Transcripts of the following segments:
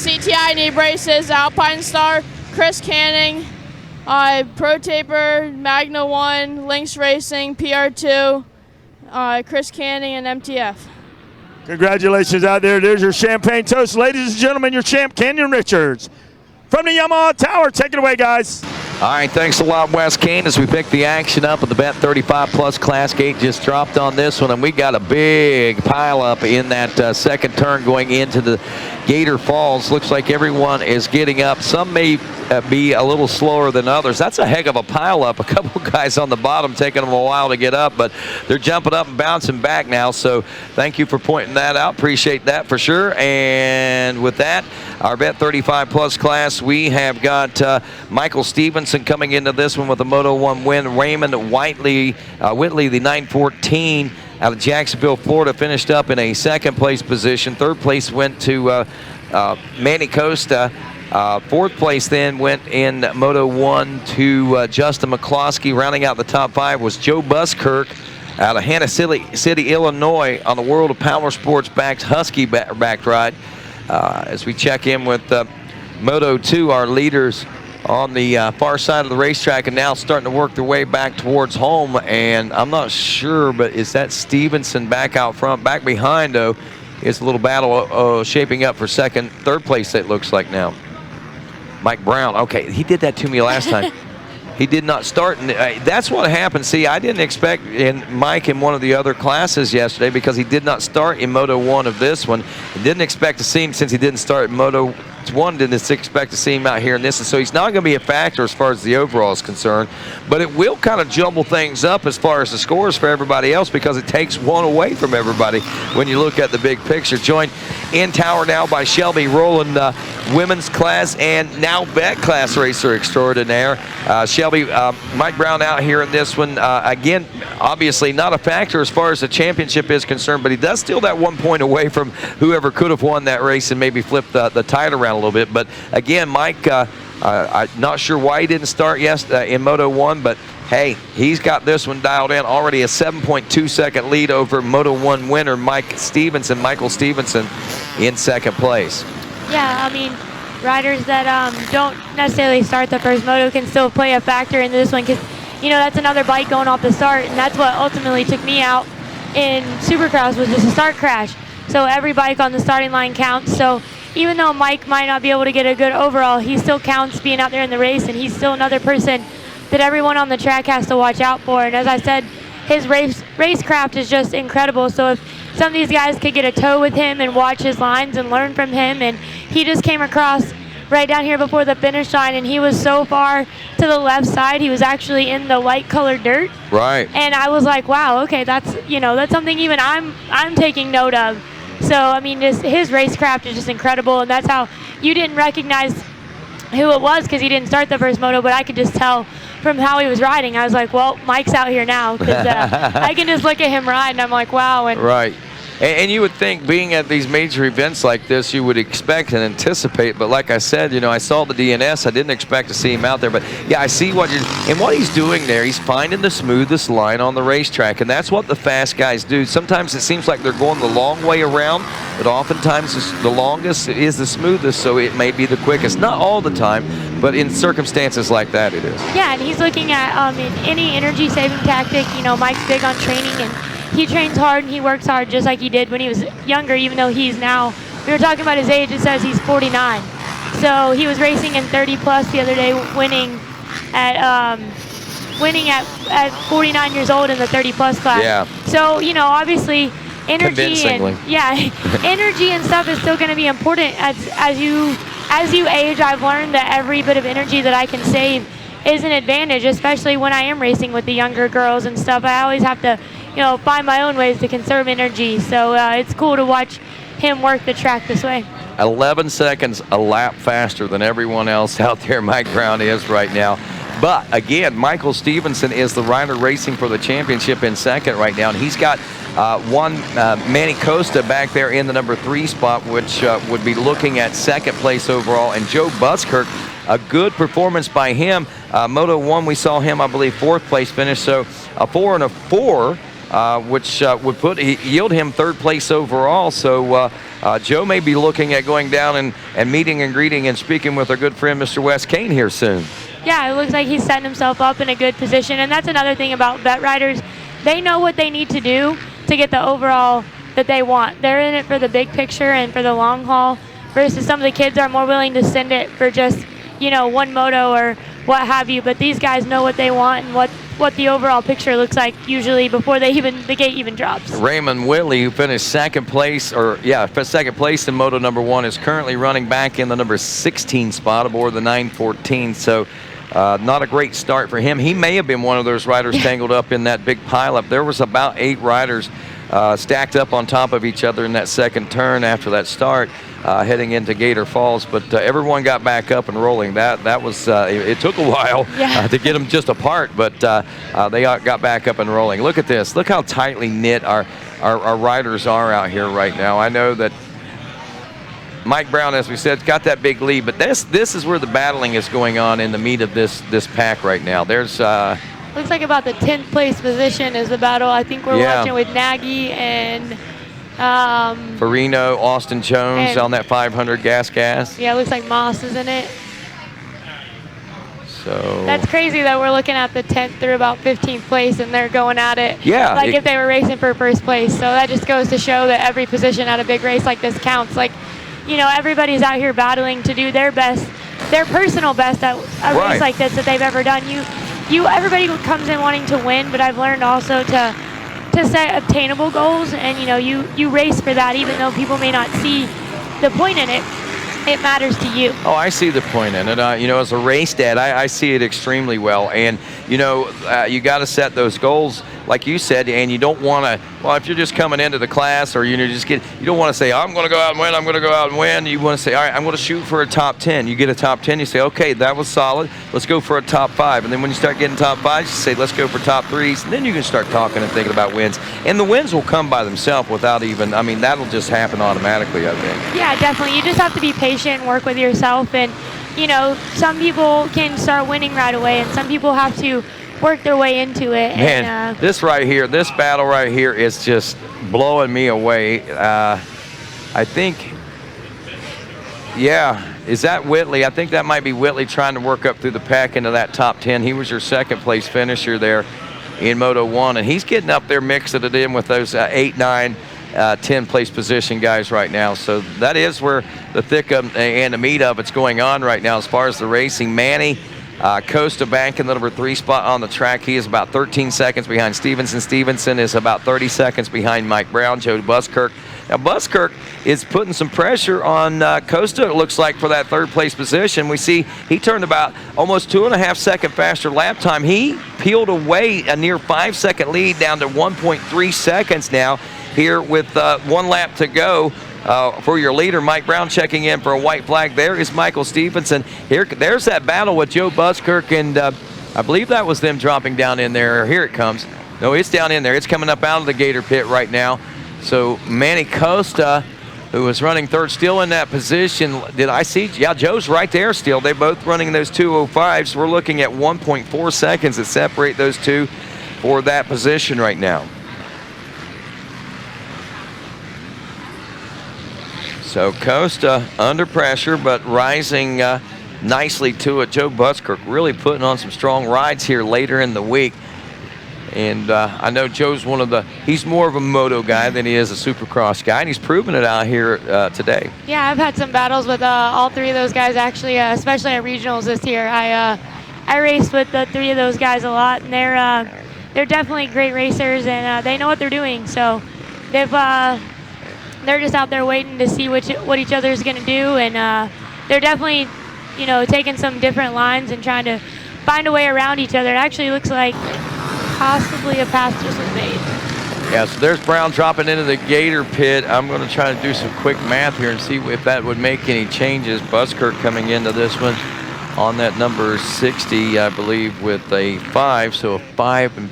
CTI knee braces, Alpine Star, Chris Canning, Pro Taper, Magna 1, Lynx Racing, PR2, Chris Canning, and MTF. Congratulations out there. There's your champagne toast. Ladies and gentlemen, your champ, Kenyon Richards. From the Yamaha Tower, take it away, guys. All right, thanks a lot, Wes Kane, as we pick the action up at the Bet 35 Plus Class Gate just dropped on this one, and we got a big pile up in that second turn going into the Gator Falls. Looks like everyone is getting up. Some may be a little slower than others. That's a heck of a pile up. A couple guys on the bottom taking them a while to get up, but they're jumping up and bouncing back now. So thank you for pointing that out. Appreciate that for sure. And with that, our Bet 35 Plus class, we have got Michael Stevenson coming into this one with a Moto 1 win. Raymond Whitley, the 914 out of Jacksonville, Florida, finished up in a second place position. Third place went to Manny Costa. Fourth place then went in Moto 1 to Justin McCloskey. Rounding out the top five was Joe Buskirk out of Hannah City, Illinois, on the World of Power Sports backed Husky backed ride. As we check in with Moto 2, our leaders on the far side of the racetrack and now starting to work their way back towards home. And I'm not sure, but is that Stevenson back out front? Back behind, though, is a little battle shaping up for third place, it looks like now. Mike Brown. Okay, he did that to me last time. He did not start. And that's what happened. See, I didn't expect Mike in one of the other classes yesterday because he did not start in Moto 1 of this one. I didn't expect to see him since he didn't start in Moto 1. Didn't expect to see him out here in this. And so he's not going to be a factor as far as the overall is concerned. But it will kind of jumble things up as far as the scores for everybody else because it takes one away from everybody when you look at the big picture. Joined in tower now by Shelby Rowland, women's class and now vet class racer extraordinaire. Shelby, Mike Brown out here in this one. Again, obviously not a factor as far as the championship is concerned, but he does steal that 1 point away from whoever could have won that race and maybe flipped the tide around a little bit. But again, Mike, I'm not sure why he didn't start in Moto 1, but hey, he's got this one dialed in. Already a 7.2 second lead over Moto 1 winner Michael Stevenson in second place. Yeah, I mean, riders that don't necessarily start the first moto can still play a factor in this one because, you know, that's another bike going off the start, and that's what ultimately took me out in Supercross was just a start crash. So every bike on the starting line counts. So even though Mike might not be able to get a good overall, he still counts being out there in the race, and he's still another person that everyone on the track has to watch out for. And as I said, his racecraft is just incredible. So if some of these guys could get a tow with him and watch his lines and learn from him, and he just came across right down here before the finish line, and he was so far to the left side, he was actually in the light colored dirt. Right. And I was like, wow, okay, that's something even I'm taking note of. So I mean, just his racecraft is just incredible, and that's how you didn't recognize who it was because he didn't start the first moto, but I could just tell from how he was riding. I was like, well, Mike's out here now because I can just look at him ride, and I'm like, wow. And right. And you would think being at these major events like this, you would expect and anticipate. But like I said, you know, I saw the DNS. I didn't expect to see him out there. But yeah, I see what he's doing there. He's finding the smoothest line on the racetrack. And that's what the fast guys do. Sometimes it seems like they're going the long way around, but oftentimes the longest is the smoothest. So it may be the quickest. Not all the time, but in circumstances like that, it is. Yeah, and he's looking at in any energy saving tactic. You know, Mike's big on training, and he trains hard and he works hard just like he did when he was younger, even though he's now, we were talking about his age, it says he's 49. So he was racing in 30 plus the other day, winning at 49 years old in the 30 plus class. Yeah. So, you know, obviously energy and energy and stuff is still going to be important as you age. I've learned that every bit of energy that I can save is an advantage, especially when I am racing with the younger girls and stuff. I always have to, you know, find my own ways to conserve energy. So it's cool to watch him work the track this way. 11 seconds a lap faster than everyone else out there Mike Brown is right now. But again, Michael Stevenson is the rider racing for the championship in second right now. And he's got Manny Costa back there in the number 3 spot, which would be looking at second place overall. And Joe Buskirk, a good performance by him. Moto 1, we saw him, I believe, 4th place finish. So a 4 and a 4 which would yield him 3rd place overall. So Joe may be looking at going down and meeting and greeting and speaking with our good friend Mr. Wes Kane here soon. Yeah, it looks like he's setting himself up in a good position, and that's another thing about vet riders. They know what they need to do to get the overall that they want. They're in it for the big picture and for the long haul, versus some of the kids are more willing to send it for just, one moto or what have you. But these guys know what they want and what the overall picture looks like usually before the gate even drops. Raymond Whitley, who finished second place in Moto number 1, is currently running back in the number 16 spot aboard the 914. So not a great start for him. He may have been one of those riders tangled up in that big pileup. There was about 8 riders stacked up on top of each other in that second turn after that start, heading into Gator Falls. But everyone got back up and rolling. That was it took a while to get them just apart, but they got back up and rolling. Look at this. Look how tightly knit our riders are out here right now. I know that Mike Brown, as we said, got that big lead, but this is where the battling is going on in the meat of this pack right now. There's looks like about the 10th place position is the battle. I think we're watching with Nagy and Farino, Austin Jones on that 500 gas. Yeah, it looks like Moss is in it. So that's crazy that we're looking at the 10th through about 15th place, and they're going at it. Yeah, like if they were racing for first place. So that just goes to show that every position at a big race like this counts. Like, everybody's out here battling to do their best, their personal best at a race like this that they've ever done. Everybody comes in wanting to win, but I've learned also to set obtainable goals, and you race for that, even though people may not see the point in it. It matters to you. Oh, I see the point in it. As a race dad, I see it extremely well. And, you got to set those goals, like you said, and you don't want to, if you're just coming into the class or you don't want to say, I'm going to go out and win, I'm going to go out and win. You want to say, all right, I'm going to shoot for a top 10. You get a top 10, you say, okay, that was solid. Let's go for a top 5. And then when you start getting top 5s, you say, let's go for top 3s. And then you can start talking and thinking about wins. And the wins will come by themselves without even, that'll just happen automatically, I think. Yeah, definitely. You just have to be patient and work with yourself. And, some people can start winning right away, and some people have to work their way into it. Man, and, this battle right here is just blowing me away. I think, is that Whitley? I think that might be Whitley trying to work up through the pack into that top 10. He was your second place finisher there in Moto 1, and he's getting up there mixing it in with those 8, 9, 10 place position guys right now. So that is where the thick and the meat of it's going on right now as far as the racing. Manny Costa back in the number 3 spot on the track. He is about 13 seconds behind Stevenson. Stevenson is about 30 seconds behind Mike Brown. Joe Buskirk. Now Buskirk is putting some pressure on Costa, it looks like, for that 3rd place position. We see he turned about almost 2.5 second faster lap time. He peeled away a near 5-second lead down to 1.3 seconds now here with 1 lap to go. For your leader, Mike Brown, checking in for a white flag. There is Michael Stevenson. There's that battle with Joe Buskirk, and I believe that was them dropping down in there. Here it comes. No, it's down in there. It's coming up out of the Gator pit right now. So Manny Costa, who was running 3rd, still in that position. Did I see? Yeah, Joe's right there still. They're both running those 2:05s. We're looking at 1.4 seconds that separate those two for that position right now. So Costa under pressure, but rising nicely to it. Joe Buskirk really putting on some strong rides here later in the week. And I know Joe's he's more of a moto guy than he is a supercross guy, and he's proven it out here today. Yeah, I've had some battles with all 3 of those guys, actually, especially at regionals this year. I raced with the 3 of those guys a lot, and they're definitely great racers, and they know what they're doing. So they're just out there waiting to see what each other is going to do, and they're definitely, taking some different lines and trying to find a way around each other. It actually looks like possibly a pass just was made. Yeah, so there's Brown dropping into the Gator pit. I'm going to try to do some quick math here and see if that would make any changes. Buskirk coming into this one on that number 60, I believe, with a 5. So a 5 and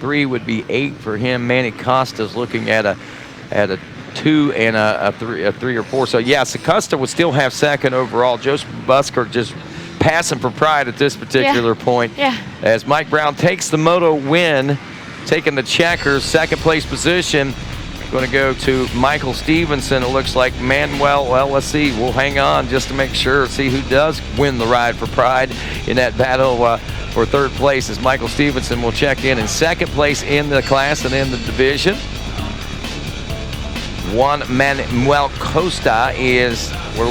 3 would be 8 for him. Manny Costa's looking at a 2 and a 3 or 4. So yes, Costa would still have second overall. Joe Buskirk just passing for pride at this particular point. Yeah. As Mike Brown takes the moto win taking the checkers. Second place position going to go to Michael Stevenson. It looks like Manuel, well, let's see. We'll hang on just to make sure, see who does win the Ride for Pride in that battle for third place, as Michael Stevenson will check in second place in the class and in the division. Juan Manuel Costa is, we're